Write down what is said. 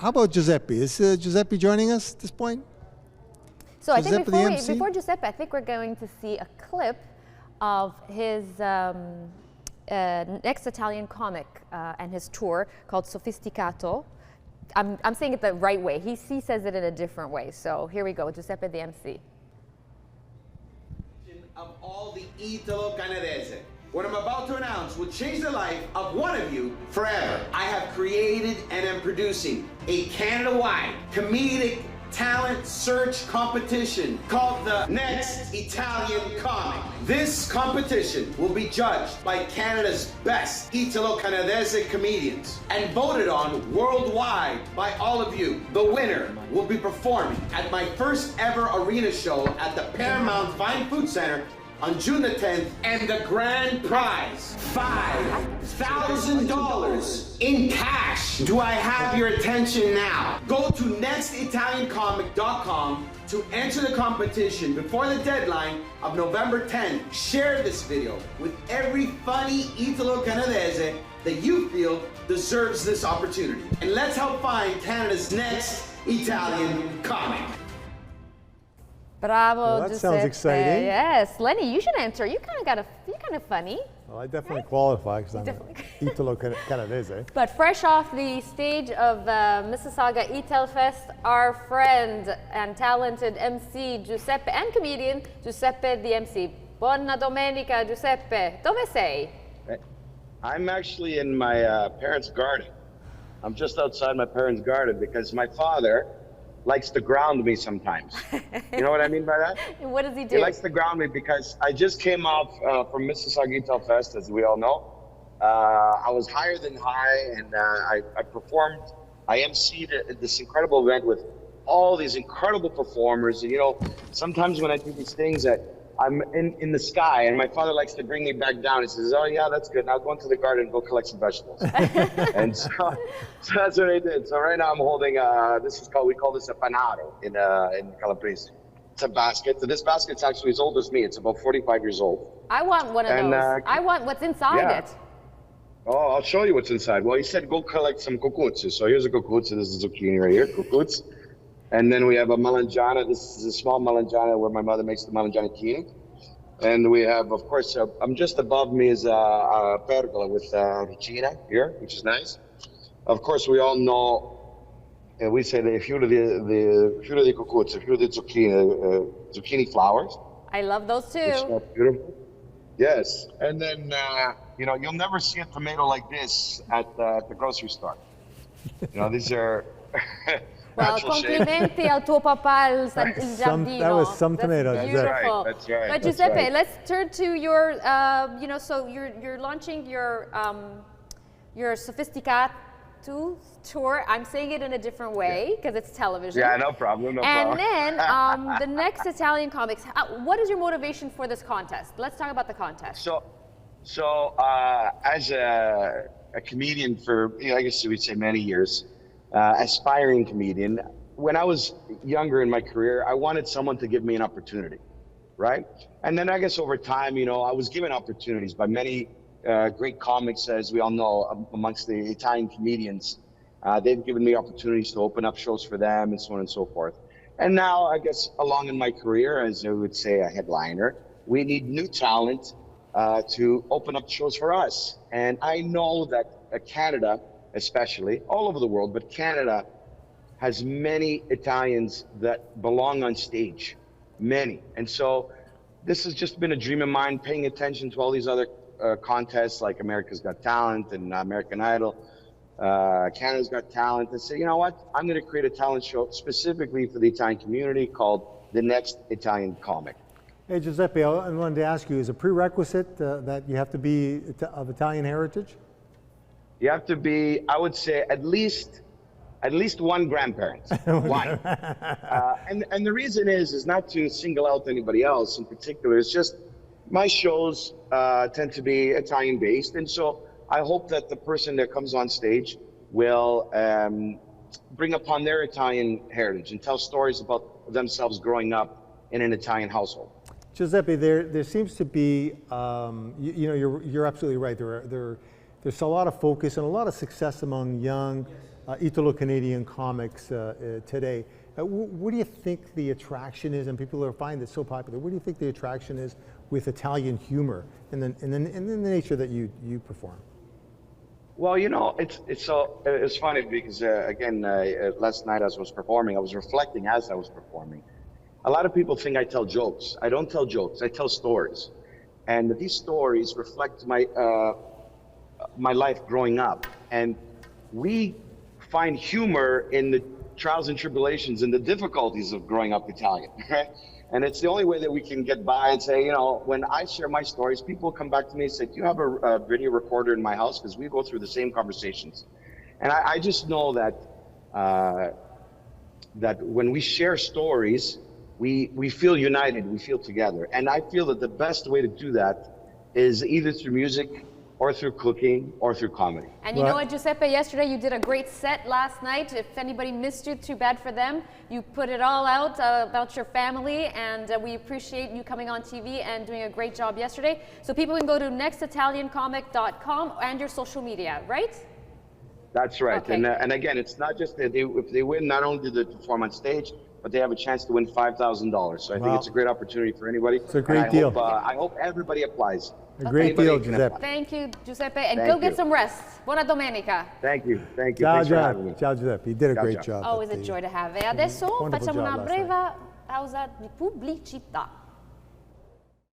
how about Giuseppe? Is Giuseppe joining us at this point? So I Giuseppe, think before Giuseppe, I think we're going to see a clip of his next Italian comic and his tour called Sofisticato. I'm saying it the right way. He says it in a different way. So here we go, Giuseppe the MC. Of all the Italo Canadese. What I'm about to announce will change the life of one of you forever. I have created and am producing a Canada-wide comedic talent search competition called the Next Italian Comic. This competition will be judged by Canada's best Italo-Canadese comedians and voted on worldwide by all of you. The winner will be performing at my first ever arena show at the Paramount Fine Food Center on June the 10th, and the grand prize, $5,000 in cash. Do I have your attention now? Go to nextitaliancomic.com to enter the competition before the deadline of November 10th. Share this video with every funny Italo-Canadese that you feel deserves this opportunity. And let's help find Canada's next Italian comic. Bravo, well, that Giuseppe. sounds exciting. Yes, Lenny, you should answer. You're kind of funny. Well, I definitely qualify because I'm Italo-Canadese. But fresh off the stage of Mississauga Italfest, our friend and talented MC Giuseppe and comedian Giuseppe the MC. Buona domenica, Giuseppe. Dove sei? I'm actually in my parents' garden. I'm just outside my parents' garden because my father likes to ground me sometimes. You know what I mean by that? What does he do? He likes to ground me because I just came off from Mississauga Italfest, as we all know. I was higher than high, and I performed. I emceed this incredible event with all these incredible performers. And you know, sometimes when I do these things, I'm in the sky, and my father likes to bring me back down. He says, "Oh yeah, that's good. Now go into the garden and go collect some vegetables." And so that's what I did. So right now I'm holding we call this a panaro in Calabrese. It's a basket. So this basket's actually as old as me. It's about 45 years old. I want one of those. I want what's inside it. Oh, I'll show you what's inside. Well, he said go collect some cucuzzes. So here's a cucuzza. This is zucchini right here, cucuzzi. And then we have a melanzana. This is a small melanzana where my mother makes the melanzanini. And we have, of course, just above me is a pergola with ricina here, which is nice. Of course, we all know, we say the fiore di cucuzzi, fiore di zucchini flowers. I love those too. Which are beautiful. Yes. And then, you know, you'll never see a tomato like this at the grocery store. You know, these are... Well, complimenti al tuo papà, il giardino. That was some tomatoes. Beautiful. That's right. But Giuseppe, let's turn to your, you know, so you're launching your Sofisticato tour. I'm saying it in a different way because it's television. Yeah, no problem. And then the next Italian comics. What is your motivation for this contest? Let's talk about the contest. So as a comedian for, you know, I guess we'd say many years. Aspiring comedian. When I was younger in my career, I wanted someone to give me an opportunity, right? And then I guess over time, you know, I was given opportunities by many great comics, as we all know, amongst the Italian comedians. They've given me opportunities to open up shows for them and so on and so forth. And now, I guess, along in my career, as I would say, a headliner, we need new talent to open up shows for us. And I know that Canada, especially, all over the world, but Canada has many Italians that belong on stage, many. And so this has just been a dream of mine, paying attention to all these other contests like America's Got Talent and American Idol, Canada's Got Talent, and say, you know what, I'm gonna create a talent show specifically for the Italian community called The Next Italian Comic. Hey Giuseppe, I wanted to ask you, is a prerequisite that you have to be of Italian heritage? You have to be, I would say, at least one grandparent, one. And the reason is not to single out anybody else in particular. It's just my shows tend to be Italian based. And so I hope that the person that comes on stage will bring upon their Italian heritage and tell stories about themselves growing up in an Italian household. Giuseppe, there seems to be, you know, you're absolutely right. There's a lot of focus and a lot of success among young Italo-Canadian comics today. What do you think the attraction is, and people are finding it so popular, what do you think the attraction is with Italian humor and the nature that you perform? Well, you know, it's funny because again, last night as I was performing, I was reflecting as I was performing. A lot of people think I tell jokes. I don't tell jokes. I tell stories, and these stories reflect my my life growing up. And we find humor in the trials and tribulations and the difficulties of growing up Italian, right? And it's the only way that we can get by and say, you know, when I share my stories, people come back to me and say, do you have a video recorder in my house? Because we go through the same conversations. And I just know that that when we share stories, we feel united, we feel together. And I feel that the best way to do that is either through music or through cooking or through comedy. And you know what, Giuseppe, yesterday you did a great set last night. If anybody missed you, too bad for them. You put it all out about your family, and we appreciate you coming on TV and doing a great job yesterday. So people can go to nextitaliancomic.com and your social media, right? That's right. Okay. And again, it's not just that if they win, not only do they perform on stage, but they have a chance to win $5,000. So I think it's a great opportunity for anybody. It's a great deal. I hope everybody applies. A great deal, Giuseppe. Thank you, Giuseppe, and Thank go get you. some rest. Buona domenica. Thank you. Thank you. Ciao, Thanks for having me. Giuseppe. Ciao, Giuseppe. You did a Ciao, great ciao. job. Always a joy to have. E adesso Wonderful facciamo job una last breve pausa di pubblicità.